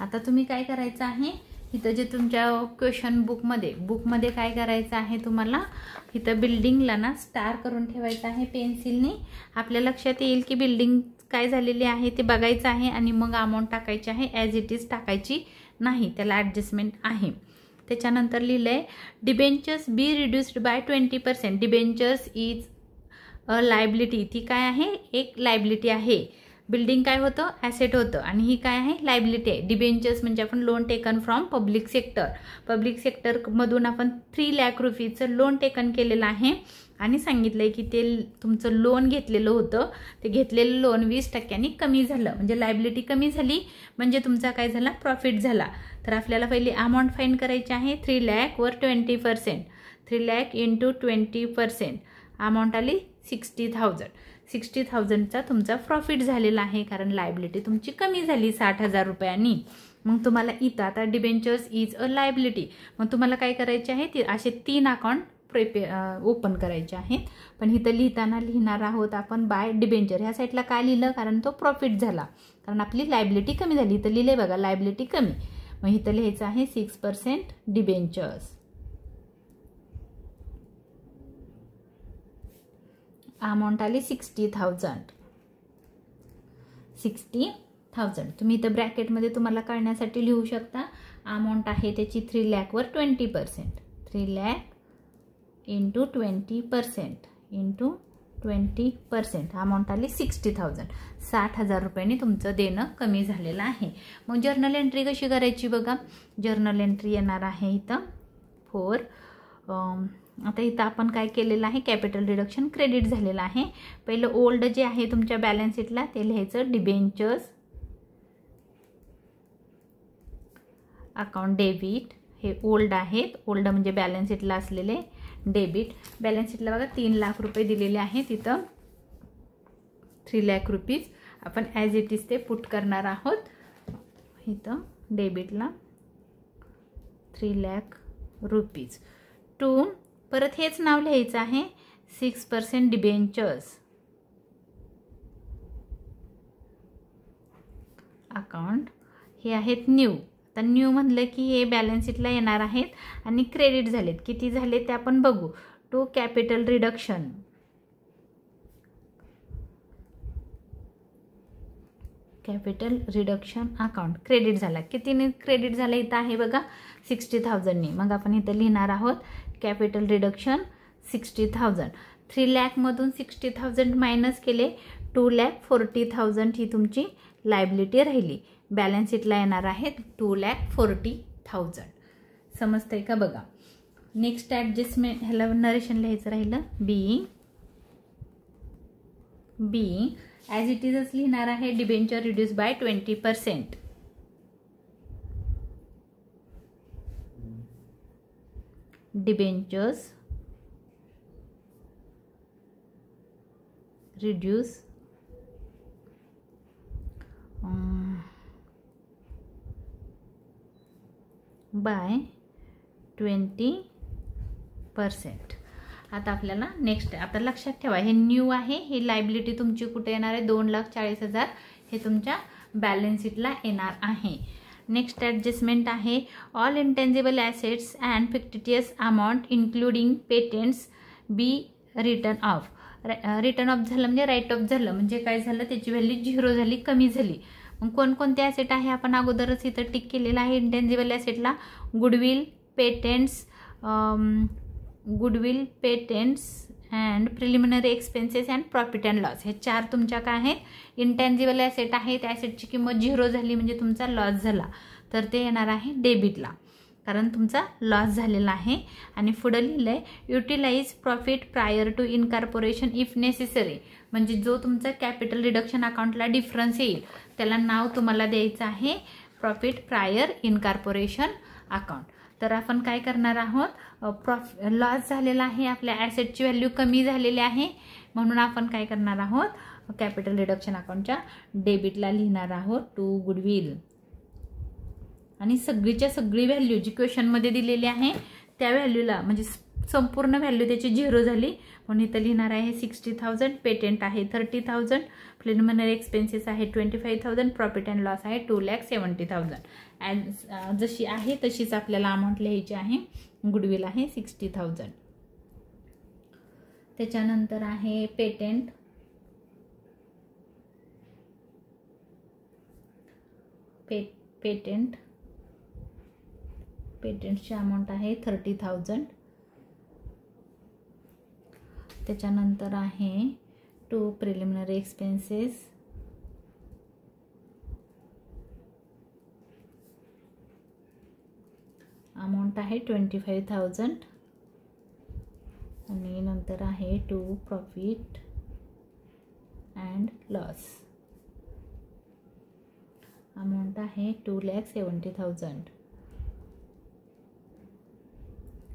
आता तुम्ही काय करायचं आहे? इथं जे तुमच्या क्वेश्चन बुकमध्ये काय करायचं आहे तुम्हाला? इथं बिल्डिंगला ना स्टार करून ठेवायचं आहे पेन्सिलने. आपल्या लक्षात येईल की बिल्डिंग काय झालेली आहे ते बघायचं आहे आणि मग अमाऊंट टाकायची आहे. ॲज इट इज टाकायची नाही, त्याला ॲडजस्टमेंट आहे. त्याच्यानंतर लिहिलं आहे debentures be reduced by 20%. Debentures is a liability. ती काय आहे? एक लायबिलिटी आहे. बिल्डिंग काय होतं? ॲसेट होतं आणि ही काय आहे? लायबिलिटी आहे. डिबेंचर्स म्हणजे आपण loan taken from public sector. Public सेक्टरमधून आपण 3 लाख रुपीचं लोन टेकन केलेलं आहे आणि सांगितलं आहे की ते तुमचं लोन घेतलेलं होतं, ते घेतलेलं लोन 20% कमी झालं. म्हणजे लायबिलिटी कमी झाली म्हणजे तुमचा काय झाला? प्रॉफिट झाला. तर आपल्याला पहिली अमाऊंट फाईंड करायची आहे. 3 लाख वर 20%. 3 लाख इंटू 20%. अमाऊंट आली 60,000. 60,000चा तुमचा प्रॉफिट झालेला आहे कारण लायबिलिटी तुमची कमी झाली 60,000 रुपयांनी. मग तुम्हाला इथं आता डिबेंचर्स इज अ लायबिलिटी. मग तुम्हाला काय करायचे आहे? असे 3 अकाउंट ओपन करायचे आहेत. पण इथं लिहिताना लिहिणार आहोत आपण बाय डिबेंचर. ह्या साईडला काय लिहिलं? कारण तो प्रॉफिट झाला, कारण आपली लायबिलिटी कमी झाली. इथं लिहिले बघा लायबिलिटी कमी. मग इथं लिहायचं आहे 6% डिबेंचर्स. अमाऊंट आली 60,000. 60,000. तुम्ही इथं ब्रॅकेटमध्ये तुम्हाला कळण्यासाठी लिहू शकता. अमाऊंट आहे त्याची 3 लाख वर 20%. 3 लाख इंटू 20% इंटू 20%. अमाऊंट आली 60,000. 60,000 रुपयांनी तुमचं देणं कमी झालेलं आहे. मग जर्नल एंट्री कशी करायची बघा? जर्नल एंट्री येणार आहे इथं 4. आता इथं आपण काय केलेलं आहे? कॅपिटल रिडक्शन क्रेडिट झालेलं आहे. पहिलं ओल्ड जे आहे तुमच्या बॅलन्स शीटला ते लिहायचं डिबेंचर्स अकाउंट डेबिट. हे ओल्ड आहेत. ओल्ड म्हणजे बॅलन्स शीटला असलेले डेबिट. बॅलन्स शीटला बघा 3 लाख रुपये दिलेले आहेत. इथं 3 लाख रुपीज आपण ॲज इट इज ते पुट करणार आहोत. इथं डेबिटला 3 लाख रुपीज टू. परत हेच नाव लिहायचं आहे 6% डिबेंचर्स अकाउंट. हे आहेत न्यू. तर न्यू म्हणलं की हे बॅलन्स शीटला येणार आहेत आणि क्रेडिट झालेत. किती झाले ते आपण बघू. To capital reduction. Capital reduction account credit झाला. कितीने क्रेडिट झाला? इथं आहे बघा 60,000नी. मग आपण इथं लिहिणार आहोत कॅपिटल रिडक्शन 60,000. 3 लाखमधून 60,000 मायनस केले 2,40,000 ही तुमची लायबिलिटी राहिली. बॅलन्स शीटला येणार आहेत 2,40,000. समजतंय का बघा? नेक्स्ट ॲडजस्टमेंट ह्याला नरेशन लिहायचं राहिलं. बिईंग ॲज इट इजच लिहिणार आहे. Debenture reduce by 20%. Debentures reduce by 20%. आता आपल्याला नेक्स्ट आता लक्षात ठेवा, हे न्यू आहे. ही लायबिलिटी तुमची कुठे येणार आहे? 2,40,000 हे तुमच्या बॅलन्स शीटला येणार आहे. नेक्स्ट ॲडजस्टमेंट आहे, all intangible assets and fictitious amount including patents be written off. Written off झालं म्हणजे राईट ऑफ झालं, म्हणजे काय झालं? त्याची व्हॅल्यू 0 झाली, कमी झाली. मग कोणकोणते ॲसेट आहे? आपण अगोदरच इथं टिक केलेलं आहे. इंटेंजिबल ॲसेटला goodwill, patents and preliminary expenses and profit and loss, हे 4 तुमच्या काय आहेत? इंटेंजिबल ॲसेट आहे. त्या ॲसेटची किंमत 0 झाली म्हणजे तुमचा लॉस झाला, तर ते येणार आहे डेबिटला, कारण तुमचा लॉस झालेला आहे. आणि पुढे लिहिलं आहे, utilize profit prior to incorporation if necessary, म्हणजे जो तुमचा कॅपिटल रिडक्शन अकाउंटला डिफरन्स येईल त्याला नाव तुम्हाला द्यायचं आहे प्रॉफिट प्रायर इनकॉर्पोरेशन अकाउंट. तर आपण काय करणार आहोत? लॉस झालेला आहे, आपल्या ॲसेटची व्हॅल्यू कमी झालेली आहे, म्हणून आपण काय करणार आहोत? कॅपिटल रिडक्शन अकाउंटच्या डेबिटला लिहिणार आहोत टू गुडविल. आणि सगळीच्या सगळी व्हॅल्यू जी क्वेश्चनमध्ये दिलेली आहे त्या व्हॅल्यूला, म्हणजे संपूर्ण व्हॅल्यू त्याची 0 झाली, म्हणून इथं लिहिणार आहे 60,000. पेटेंट आहे 30,000. प्रिलिमिनरी एक्सपेन्सेस आहे 25,000. प्रॉफिट अँड लॉस आहे 2,70,000. जशी आहे तशीच आपल्याला अमाऊंट लिहायची आहे. गुडविल आहे 60,000. त्याच्यानंतर आहे पेटेंट. पेटेंटची अमाऊंट आहे 30,000. त्याच्यानंतर आहे टू प्रिलिमिनरी एक्सपेन्सेस, अमाऊंट आहे 25,000. आणि नंतर आहे to profit and loss, amount आहे 2,70,000.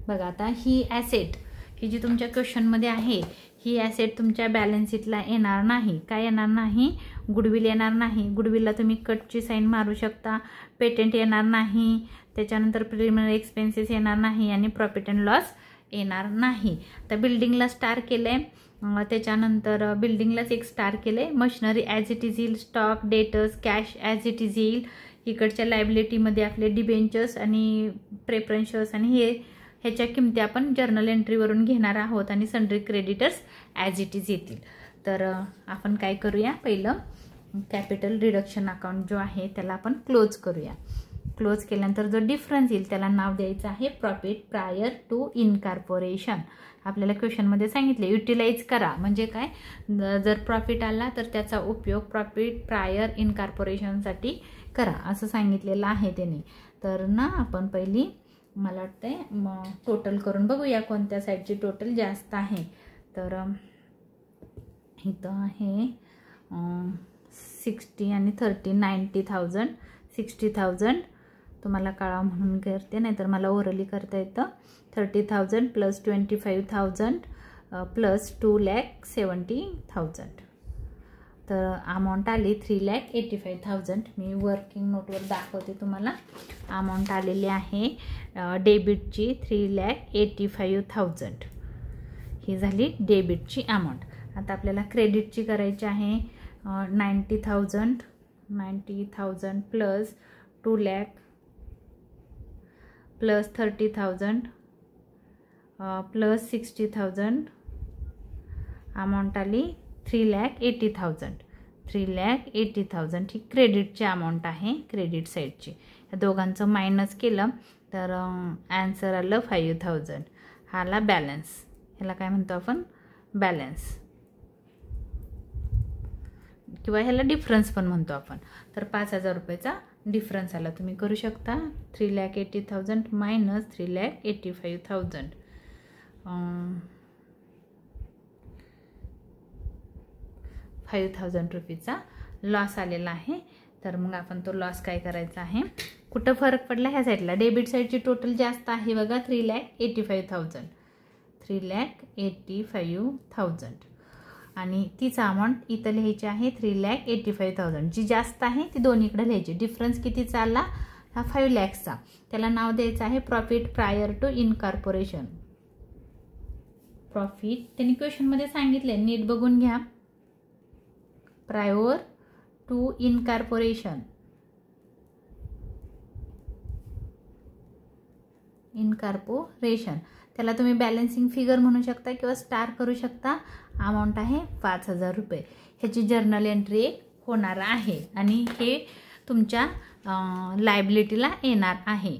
बघा आता ही ॲसेट ही जी तुमच्या क्वेश्चनमध्ये आहे, ही ॲसेट तुमच्या बॅलन्स शीटला येणार नाही. काय येणार नाही? गुडविल येणार नाही. गुडविलला तुम्ही कटची साईन मारू शकता. पेटेंट येणार नाही. त्याच्यानंतर प्रिलिमिनरी एक्सपेन्सेस येणार नाही आणि प्रॉफिट अँड लॉस येणार नाही. तर बिल्डिंगला स्टार केलं आहे. त्याच्यानंतर बिल्डिंगलाच एक स्टार केलं आहे. मशिनरी ॲज इट इज येईल. Stock, debtors, cash as it is येईल. इकडच्या लायबिलिटीमध्ये आपले डिबेंचर्स आणि प्रेफरन्स आणि ह्याच्या किमती आपण जर्नल एंट्रीवरून घेणार आहोत आणि sundry creditors as it is येतील. तर आपण काय करूया? पहिलं कॅपिटल रिडक्शन अकाउंट जो आहे त्याला आपण क्लोज करूया. क्लोज केल्यानंतर जो डिफरन्स येईल त्याला नाव द्यायचं आहे प्रॉफिट प्रायर टू इनकॉर्पोरेशन. आपल्याला क्वेश्चनमध्ये सांगितले युटिलाइज करा, म्हणजे काय? जर प्रॉफिट आला तर त्याचा उपयोग प्रॉफिट प्रायर इनकॉर्पोरेशनसाठी करा असं सांगितलेलं आहे त्यांनी. तर ना आपण पहिली मला वाटतंय टोटल करून बघूया कोणत्या साईडची टोटल जास्त आहे. तर इथं आहे 60 आणि 30, 90,000. 60,000 तुम्हाला कळा म्हणून करते, नाहीतर मला ओरली करता येतं. 30,000 प्लस 25,000 प्लस 2,70,000. तर अमाऊंट आली 3,85,000. मी वर्किंग नोटवर दाखवते तुम्हाला. अमाऊंट आलेली आहे डेबिटची 3,85,000. ही झाली डेबिटची अमाऊंट. आता आपल्याला क्रेडिटची करायची आहे 90,000 plus 2 lakh plus 30,000 plus 60,000. Amount आली 3,80,000. 3,80,000 ही क्रेडिटची अमाऊंट आहे, क्रेडिट साईडची. या दोघांचं मायनस केलं तर ॲन्सर आलं 5,000. हा आला बॅलन्स. ह्याला काय म्हणतो आपण? बॅलन्स किंवा ह्याला डिफरन्स पण म्हणतो आपण. तर 5,000 रुपयाचा डिफरन्स आला. तुम्ही करू शकता 3,80,000 मायनस 3,85,000. 5,000 रुपीचा लॉस आलेला आहे. तर मग आपण तो लॉस काय करायचा आहे, कुठं फरक पडला ह्या साईडला. डेबिट साईडची टोटल जास्त आहे बघा 3,85,000 3,85,000 आणि तीच अमाऊंट इथं लिहायची आहे 3,85,000. जी जास्त आहे ती दोन्हीकडे लिहायची. डिफरन्स किती चालला हा 5 लाखचा. त्याला नाव द्यायचं आहे profit prior to incorporation. Profit त्यांनी क्वेश्चनमध्ये सांगितले, नीट बघून घ्या. प्रायर टू इनकॉर्पोरेशन, इनकॉर्पोरेशन त्याला तुम्ही बॅलन्सिंग फिगर म्हणू शकता किंवा स्टार करू शकता. अमाऊंट आहे 5,000 रुपये. ह्याची जर्नल एंट्री होणार आहे आणि हे तुमच्या लायबिलिटीला येणार आहे.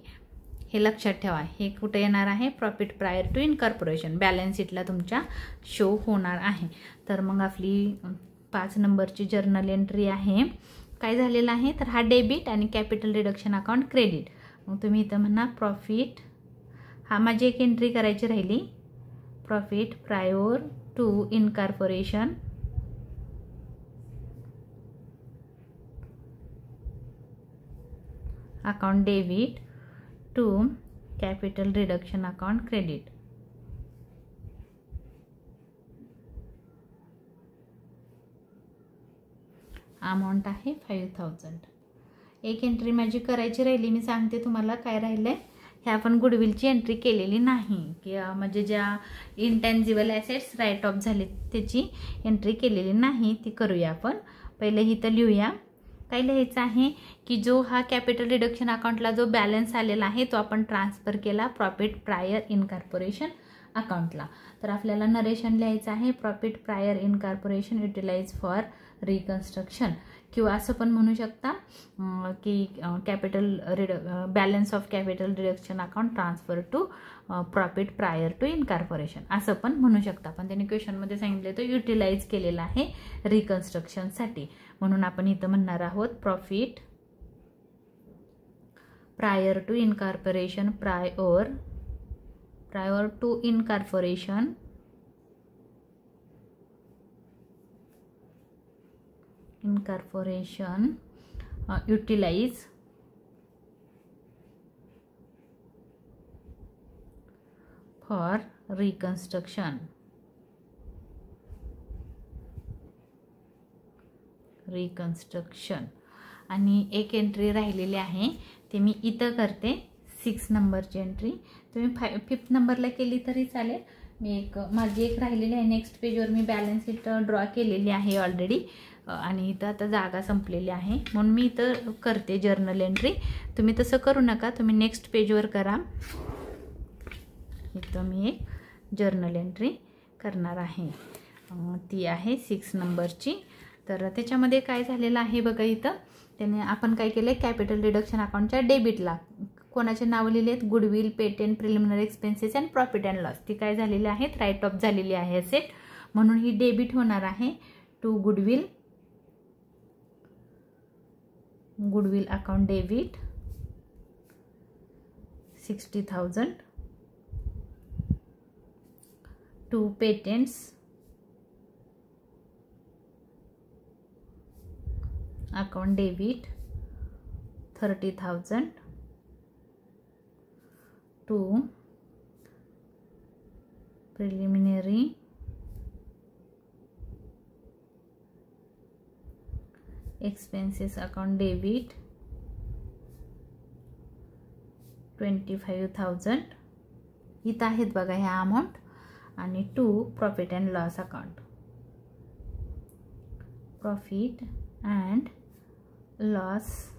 हे लक्षात ठेवा. हे कुठे येणार आहे, profit prior to incorporation balance शीटला तुमच्या शो होणार आहे. तर मग आपली 5 नंबरची जर्नल एंट्री आहे. काय झालेलं आहे तर हा डेबिट आणि कॅपिटल रिडक्शन अकाउंट क्रेडिट. मग तुम्ही इथं म्हणा प्रॉफिट, हा माझी एक एंट्री करायची राहिली, profit prior to incorporation account debit to capital reduction account credit. Amount आहे 5,000. एक एंट्री माझी करायची राहिली, मी सांगते तुम्हाला काय राहिलंय. हे आपण गुडविलची एंट्री केलेली नाही, की म्हणजे ज्या इंटॅन्जिबल ॲसेट्स राईट ऑफ झाले त्याची एंट्री केलेली नाही, ती करूया आपण. पहिले इथं लिहूया. काय लिहायचं आहे की जो हा कॅपिटल रिडक्शन अकाउंटला जो बॅलन्स आलेला आहे तो आपण ट्रान्सफर केला प्रॉफिट प्रायर इनकॉर्पोरेशन अकाउंटला. तर आपल्याला नरेशन लिहायचं आहे profit prior incorporation utilize for reconstruction, किंवा असं पण म्हणू शकता की balance of capital reduction account transfer to profit prior to incorporation असं पण म्हणू शकता. पण त्यांनी क्वेश्चनमध्ये सांगितले तो युटिलाइज केलेला आहे रिकन्स्ट्रक्शनसाठी, म्हणून आपण इथं म्हणणार आहोत profit prior to incorporation prior to incorporation utilize for reconstruction. आणि एक एंट्री राहिलेली आहे ते मी इथं करते 6 नंबरची एंट्री. तुम्ही 5th नंबरला केली तरी चालेल. माझी एक राहिलेली आहे. नेक्स्ट पेजवर मी बॅलन्स शीट ड्रॉ केलेली आहे ऑलरेडी आणि इथं आता जागा संपलेली आहे म्हणून मी इथं करते जर्नल एंट्री. तुम्ही तसं करू नका, तुम्ही नेक्स्ट पेजवर करा. इथं मी एक जर्नल एंट्री करणार आहे, ती आहे 6 नंबरची. तर त्याच्यामध्ये काय झालेलं आहे बघा, इथं त्याने आपण काय केलं, कॅपिटल रिडक्शन अकाउंटच्या डेबिटला कोणाचे नावं लिहिले आहेत, goodwill, patent, preliminary expenses and profit and loss. ती काय झालेली आहेत, राईट ऑफ झालेली आहे असेट, म्हणून ही डेबिट होणार आहे to goodwill account debit 60,000 to patents account debit 30,000 to preliminary expenses account debit 25,000. इथं आहेत बघा ह्या अमाऊंट. आणि to profit and loss account, profit and loss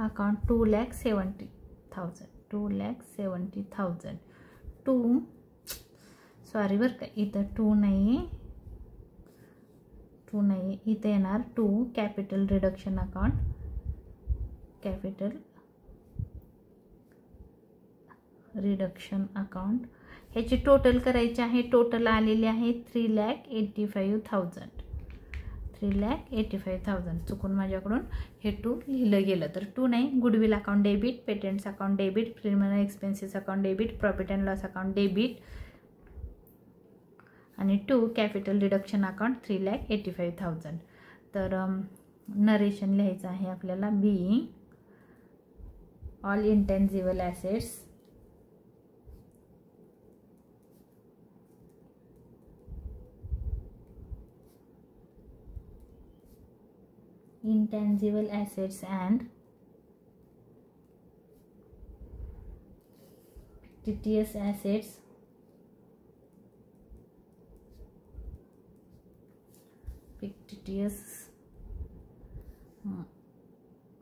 account 2,70,000 to, sorry बरं का, इथं टू नाही आहे, इथं येणार to capital reduction account, capital reduction account. ह्याची टोटल करायची आहे. टोटल आलेली आहे 3,85,000. चुकून माझ्याकडून हे टू लिहिलं गेलं, तर टू नाही, goodwill account debit, patents account debit, preliminary expenses account debit, profit and loss account debit आणि 2 कॅपिटल रिडक्शन अकाउंट 3,85,000. तर नरेशन लिहायचं आहे आपल्याला. Being all intangible assets and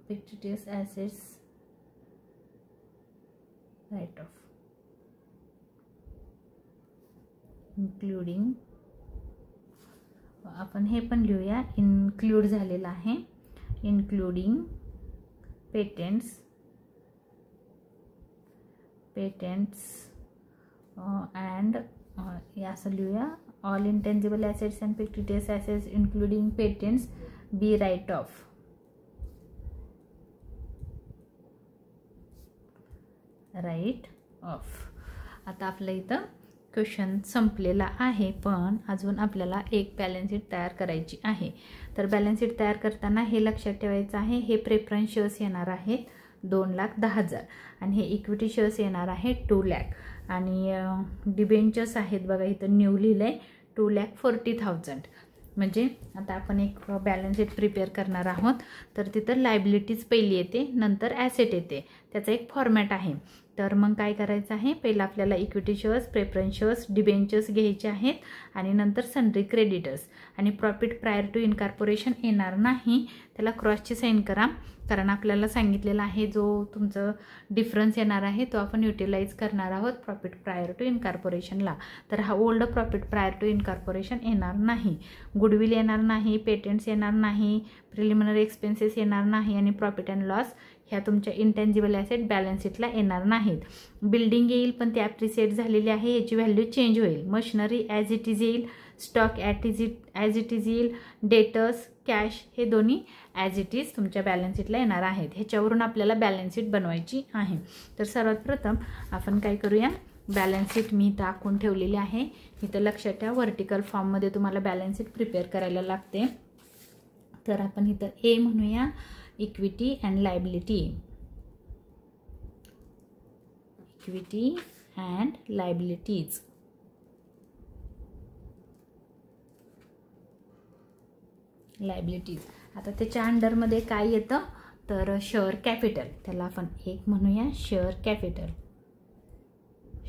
fictitious assets write off including, आपण हे पण लिहूया, इन्क्लूड झालेलं आहे, इन्क्लूडिंग पेटेंट्स अँड असं लिहूया. All intangible assets and fictitious assets including patents be write off. आता आपलं इथं क्वेश्चन संपलेला आहे, पण अजून आपल्याला एक बॅलन्स शीट तयार करायची आहे. तर बॅलन्स शीट तयार करताना हे लक्षात ठेवायचं आहे, हे प्रेफरन्स शेअर्स येणार आहेत 2,10,000 आणि हे इक्विटी शेअर्स येणार आहे 2 लाख आणि डिबेंचर्स आहेत बघा इथं न्यू लिहिलं आहे 2,40,000. म्हणजे आता आपण एक बॅलन्स शीट प्रिपेअर करणार आहोत. तर तिथं लायबिलिटीज पहिली येते, नंतर ॲसेट येते, त्याचा एक फॉर्मॅट आहे. तर मग काय करायचं आहे, पहिलं आपल्याला equity shares, preference shares, debentures घ्यायचे आहेत आणि नंतर सन्ड्री क्रेडिटर्स आणि प्रॉफिट प्रायर टू इनकॉर्पोरेशन येणार नाही, त्याला क्रॉसची साईन करा. कारण आपल्याला सांगितलेला आहे जो तुमचं डिफरन्स येणार आहे तो आपण युटिलाइज करणार आहोत प्रॉफिट प्रायर टू इनकॉर्पोरेशनला. तर हा old profit prior to incorporation येणार नाही, गुडविल येणार नाही, पेटेंट्स येणार नाही, प्रिलिमिनरी एक्सपेन्सेस येणार नाही आणि प्रॉफिट अँड लॉस ह्या तुमच्या इंटेन्जिबल ॲसेट बॅलन्स शीटला येणार नाहीत. बिल्डिंग येईल पण ती ॲप्रिसिएट झालेली आहे, याची व्हॅल्यू चेंज होईल. मशिनरी ॲज इट इज येईल, स्टॉक ॲज इट इज येईल, डेटर्स, कॅश हे दोन्ही ॲज इट इज तुमच्या बॅलन्स शीटला येणार आहेत. ह्याच्यावरून आपल्याला बॅलन्स शीट बनवायची आहे. तर सर्वात प्रथम आपण काय करूया, बॅलन्स शीट मी इथं आखून ठेवलेली आहे. इथं लक्षात ठेवा व्हर्टिकल फॉर्ममध्ये तुम्हाला बॅलन्स शीट प्रिपेअर करायला लागते. तर आपण इथं ए म्हणूया, equity and liability. Equity and liabilities. आता त्याच्या अंडरमध्ये काय येतं, तर शेअर कॅपिटल, त्याला आपण एक म्हणूया शेअर कॅपिटल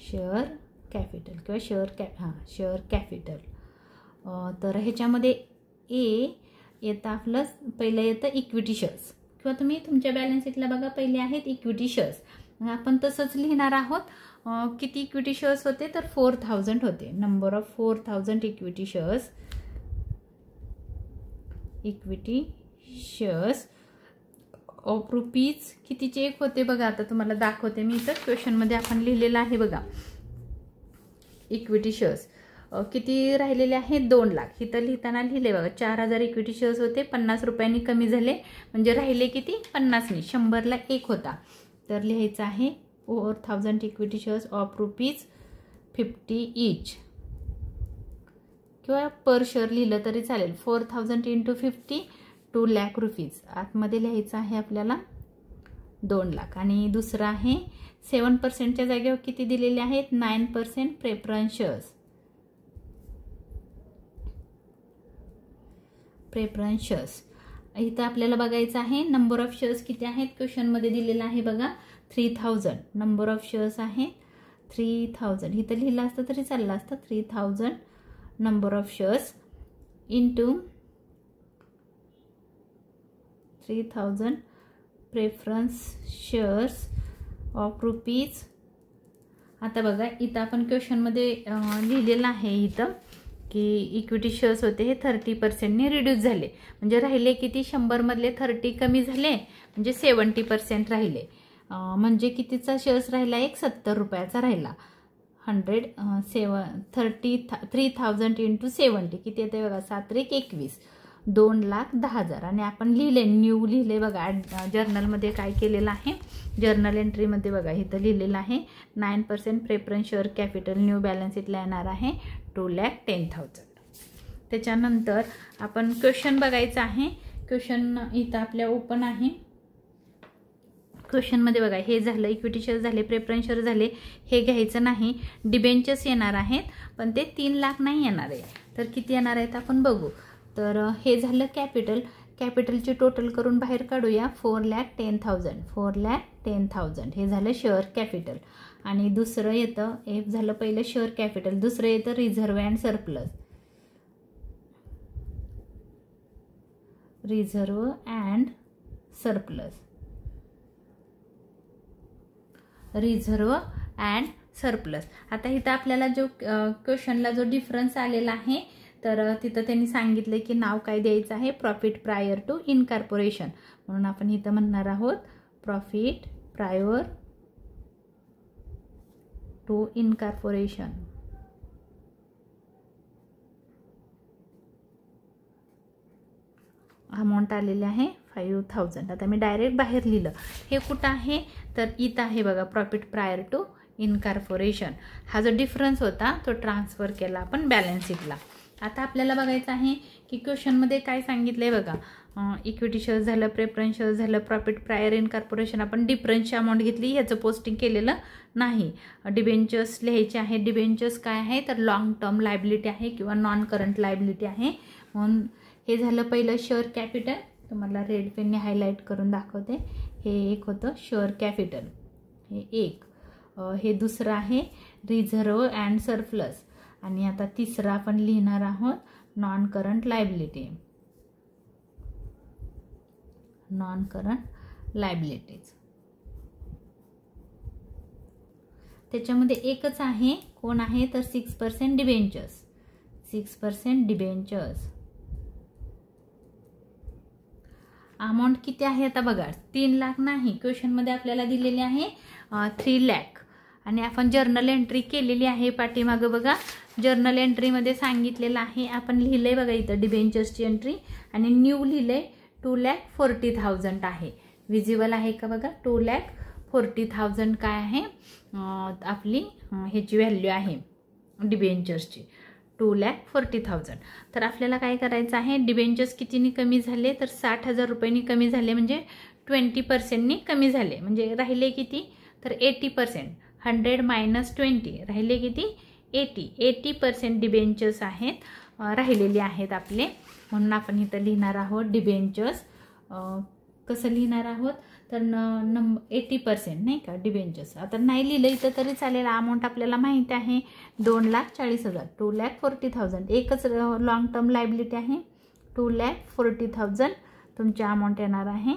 किंवा शेअर कॅपिटल. तर ह्याच्यामध्ये ए येतं आपलं, पहिलं येतं इक्विटी शेअर्स किंवा तुम्ही तुमच्या बॅलन्स शीटला बघा पहिले आहेत इक्विटी शेअर्स. आपण तसंच लिहिणार आहोत. किती इक्विटी शेअर्स होते, तर 4,000 होते. Number of 4,000 equity shares of rupees कितीचे एक होते बघा. आता तुम्हाला दाखवते मी, इथं क्वेश्चनमध्ये आपण लिहिलेलं आहे बघा. इक्विटी शेअर्स किती राहिलेले आहेत, 2 लाख. इथं लिहिताना लिहिले बघा 4,000 इक्विटी शेअर्स होते, 50 रुपयांनी कमी झाले, म्हणजे राहिले किती 50नी, 100ला 1 होता. तर लिहायचं आहे 4,000 equity shares of rupees 50 each किंवा पर शेअर लिहिलं तरी चालेल. 4,000 × 50 2 लाख रुपीज. आतमध्ये लिहायचं आहे आपल्याला 2 लाख. आणि दुसरं आहे 7%च्या जागेवर किती दिलेले आहेत, 9% प्रेफरन्स शेअर्स. इथं आपल्याला बघायचं आहे नंबर ऑफ शेअर्स किती आहेत, क्वेश्चनमध्ये दिलेलं आहे बघा 3,000. नंबर ऑफ शेअर्स आहे 3,000. इथं लिहिलं असतं तरी चाललं असतं. 3,000 number of shares into 3,000 preference shares of rupees. आता बघा इथं आपण क्वेश्चनमध्ये लिहिलेलं आहे इथं की इक्विटी शेअर्स होते हे 30%नी रिड्यूस झाले, म्हणजे राहिले किती, 100मधले 30 कमी झाले, म्हणजे 70% राहिले. म्हणजे कितीचा शेअर्स राहिला, एक 70 रुपयाचा राहिला. 3,000 × 70 किती येते बघा, 7×1 = 21, 2,10,000. आणि आपण लिहिले न्यू लिहिले बघा, जर्नलमध्ये काय केलेलं आहे, जर्नल एंट्रीमध्ये बघा इथं लिहिलेलं आहे 9% preference share capital new balance शीटला येणार आहे 2,10,000. त्याच्यानंतर आपण क्वेश्चन बघायचं आहे. क्वेश्चन इथं आपल्या ओपन आहे. क्वेश्चनमध्ये बघा, हे झालं इक्विटी शेअर झाले, प्रेफरन्स शेअर झाले, हे घ्यायचं नाही. डिबेंचर्स येणार आहेत पण ते 3 लाख नाही येणार आहे. तर किती येणार आहेत आपण बघू. तर हे झालं कॅपिटल. कॅपिटलची टोटल करून बाहेर काढूया. 4,10,000. 4,10,000 हे झालं शेअर कॅपिटल. आणि दुसरं येतं, हे झालं पहिलं शेअर कॅपिटल, दुसरं येतं reserve and surplus. Reserve and surplus. Reserve and surplus. आता इथं आपल्याला जो क्वेश्चनला जो डिफरन्स आलेला आहे, तर तिथं त्यांनी सांगितलं की नाव काय द्यायचं आहे, प्रॉफिट प्रायर टू इनकॉर्पोरेशन. म्हणून आपण इथं म्हणणार आहोत profit prior to incorporation. Amount आलेली आहे 5,000. आता मी डायरेक्ट बाहेर लिहिलं. हे कुठं आहे तर इथं आहे बघा, प्रॉफिट प्रायर टू इनकॉर्पोरेशन. हा जो डिफरन्स होता तो ट्रान्सफर केला आपण बॅलन्स शीटला. आता आपल्याला बघायचं आहे की क्वेश्चनमध्ये काय सांगितलं आहे बघा. इक्विटी शेअर झालं, प्रेफरन्स शेअर झालं, प्रॉफिट प्रायर इनकॉर्पोरेशन. आपण डिफरन्सची अमाऊंट घेतली, ह्याचं पोस्टिंग केलेलं नाही. डिबेंचर्स लिहायचे आहे. डिबेंचर्स काय आहे तर लॉंग टर्म लायबिलिटी आहे किंवा नॉन करंट लायबिलिटी आहे. म्हणून हे झालं पहिलं शेअर कॅपिटल. तुम्हाला रेड पेनने हायलाईट करून दाखवते. हे एक होतं शेअर कॅपिटल, हे एक. हे दुसरं आहे रिझर्व्ह अँड सरप्लस. आणि आता तिसरं आपण लिहिणार आहोत non current liability. Non current liabilities. त्याच्यामध्ये एकच आहे, कोण आहे तर 6% डिबेंचर्स. 6% डिबेंचर्स. अमाऊंट किती आहे आता बघा, 3 लाख नाही, क्वेश्चनमध्ये आपल्याला दिलेले आहे 3 लाख. आणि आपण जर्नल एंट्री केलेली आहे पाठीमागं बघा. जर्नल एंट्रीमध्ये सांगितलेलं आहे, आपण लिहिलंय बघा इथं डिबेंचर्सची एंट्री आणि न्यू लिहिलंय 2,40,000 आहे. विजिबल आहे का बघा. 2,40,000 काय आहे आपली ह्याची व्हॅल्यू आहे डिबेंचर्सची, 2,40,000. तर आपल्याला काय करायचं आहे, डिबेंचर्स कितीनी कमी झाले तर 60,000 रुपयांनी कमी झाले, म्हणजे 20%नी कमी झाले. म्हणजे राहिले किती तर 80%. 100 - 20 राहिले किती 80% डिबेंचर्स आहेत राहिलेले आहेत आपले. म्हणून आपण इथं लिहिणार आहोत डिबेंचर्स. कसं लिहिणार आहोत तर 80% नाही का डिबेंचर्स. आता नाही लिहिलं इथं तरी चालेल. अमाऊंट आपल्याला माहिती आहे 2,40,000. 2,40,000 एकच लॉंग टर्म लायबिलिटी आहे. 2,40,000 तुमची अमाऊंट येणार आहे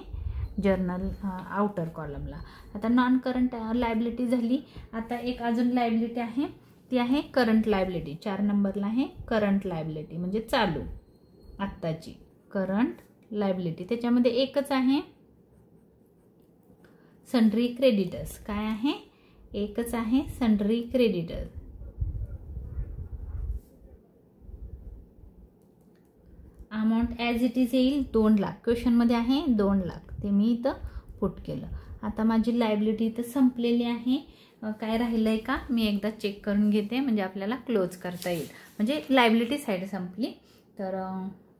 जर्नल आउटर कॉलमला. आता नॉन करंट लायबिलिटी झाली. आता एक अजून लायबिलिटी आहे, ती आहे करंट लायबिलिटी. 4 नंबरला आहे करंट लायबिलिटी, म्हणजे चालू आत्ताची करंट लायबिलिटी. त्याच्यामध्ये एकच आहे सन्ड्री क्रेडिटर्स. काय आहे एकच आहे sundry creditors. Amount as it is येईल 2 लाख. क्वेश्चनमध्ये आहे 2 लाख, ते मी इथं पुट केलं. आता माझी लायबिलिटी इथं संपलेली आहे. काय राहिलं आहे का मी एकदा चेक करून घेते, म्हणजे आपल्याला क्लोज करता येईल. म्हणजे लायबिलिटी साईड संपली. तर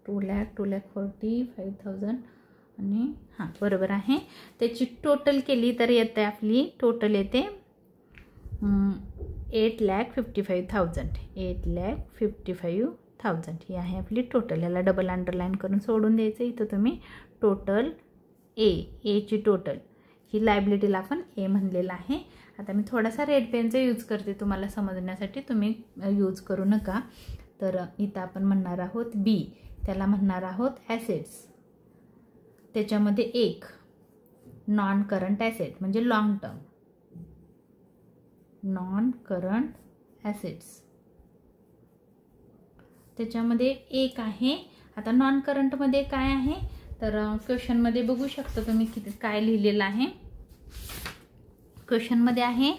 2,40,000 आणि हां बरोबर आहे. त्याची टोटल केली तर येते आपली टोटल येते 8,55,000. 8,55,000 ही आहे आपली टोटल. याला डबल अंडरलाईन करून सोडून द्यायचं. इथं तुम्ही टोटल एची टोटल ही लायबिलिटीला आपण ए म्हणलेलं आहे. आता मी थोडासा रेड पेनचा यूज करते तुम्हाला समजण्यासाठी, तुम्ही यूज करू नका. तर इथं आपण म्हणणार आहोत बी, त्याला म्हणणार आहोत ॲसेट्स. त्याच्यामध्ये एक नॉन करंट ॲसेट म्हणजे long term, non current assets. त्याच्यामध्ये एक आहे. आता नॉन करंटमध्ये काय आहे तर क्वेश्चनमध्ये बघू शकता तुम्ही किती काय लिहिलेलं आहे. क्वेश्चनमध्ये आहे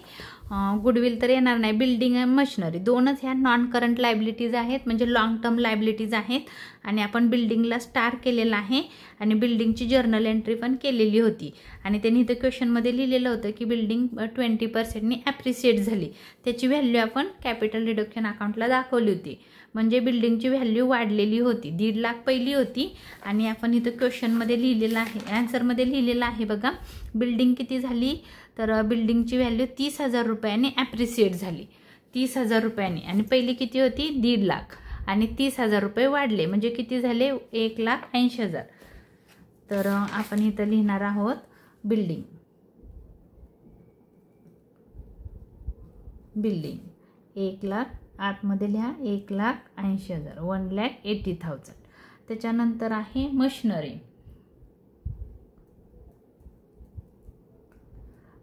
गुडविल तर येणार नाही. बिल्डिंग आणि मशिनरी दोनच ह्या नॉन करंट लायबिलिटीज आहेत, म्हणजे लॉंग टर्म लायबिलिटीज आहेत. आणि आपण बिल्डिंगला स्टार केलेला आहे आणि बिल्डिंगची जर्नल एंट्री पण केलेली होती. आणि त्यांनी इथं क्वेश्चनमध्ये लिहिलेलं होतं की बिल्डिंग 20%नी ॲप्रिशिएट झाली, त्याची व्हॅल्यू आपण कॅपिटल रिडक्शन अकाउंटला दाखवली होती. म्हणजे बिल्डिंगची व्हॅल्यू वाढलेली होती. 1.5 लाख पहिली होती आणि आपण इथं क्वेश्चनमध्ये लिहिलेलं आहे, ॲन्सरमध्ये लिहिलेलं आहे बघा. बिल्डिंग किती झाली, तर बिल्डिंगची व्हॅल्यू 30,000 रुपयांनी ॲप्रिशिएट झाली. 30,000 रुपयांनी. आणि पहिली किती होती, 1.5 लाख. आणि 30,000 रुपये वाढले म्हणजे किती झाले, 1,80,000. तर आपण इथं लिहिणार आहोत बिल्डिंग 1 लाख, आतमध्ये लिहा 1,80,000, 1,80,000. त्याच्यानंतर आहे मशिनरी.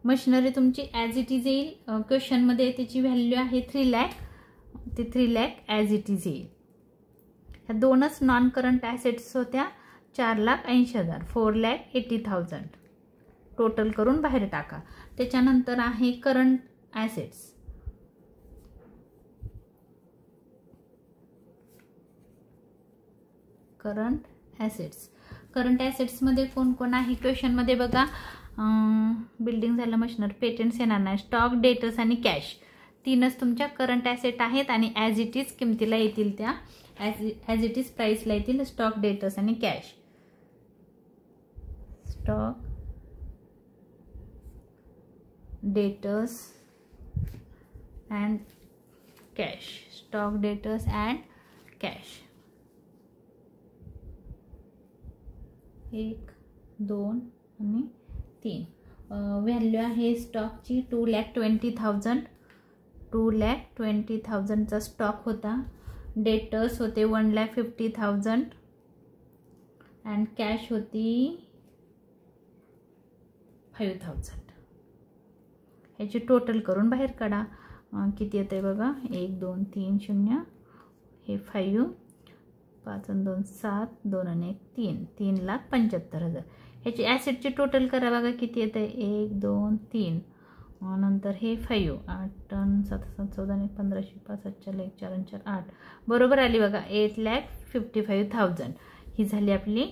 मशिनरी तुमची ॲज इट इज येईल. क्वेश्चनमध्ये त्याची व्हॅल्यू आहे 3 लाख, ते 3 लाख ॲज इट इज येईल. ह्या दोनच नॉन करंट ॲसेट्स होत्या. 4,80,000, 4,80,000 टोटल करून बाहेर टाका. त्याच्यानंतर आहे करंट ॲसेट्स. करंट ॲसेट्समध्ये कोण कोण आहे क्वेश्चनमध्ये बघा. बिल्डिंग झालं, मशिनरी, पेटंट्स येणार नाही, स्टॉक, डेटर्स आणि कॅश. तीनच तुमच्या करंट ॲसेट आहेत आणि ॲज इट इज किमतीला येतील, त्या ॲज इट इज प्राईसला येतील. स्टॉक, डेटर्स आणि cash. Stock, debtors and cash. Stock, debtors and cash. 1, 2 आणि 3. व्हॅल्यू आहे स्टॉकची 2,20,000. 2,20,000चा स्टॉक होता. डेटर्स होते 1,50,000 अँड कॅश होती 5,000. ह्याची टोटल करून बाहेर काढा. किती येते बघा, 1, 2, 3, 0, हे 5, 5 आणि 2 7, 2 आणि 1 3, 3,75,000. ह्याची ॲसेटची टोटल करा बघा किती येते, 1, 2, 3, नंतर हे 5, 8 आणि 7, 7, 14 आणि 15, 5, 7, 4, 1, 4 आणि 4, 8 बरोबर आली बघा. 8,55,000 ही झाली आपली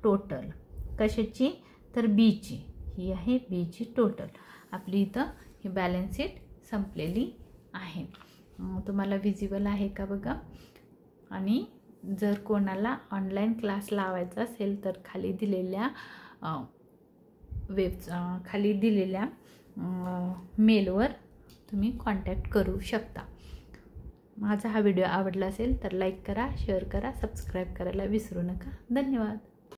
टोटल. कशाची, तर बीची. ही आहे बीची टोटल. आपली इथं ही बॅलन्स शीट संपलेली आहे. तुम्हाला विजिबल आहे का बघा. आणि जर कोणाला ऑनलाईन क्लास लावायचा असेल तर खाली दिलेल्या मेलवर तुम्ही कॉन्टॅक्ट करू शकता. माझा हा व्हिडिओ आवडला असेल तर लाईक करा, शेअर करा, सबस्क्राईब करायला विसरू नका. धन्यवाद.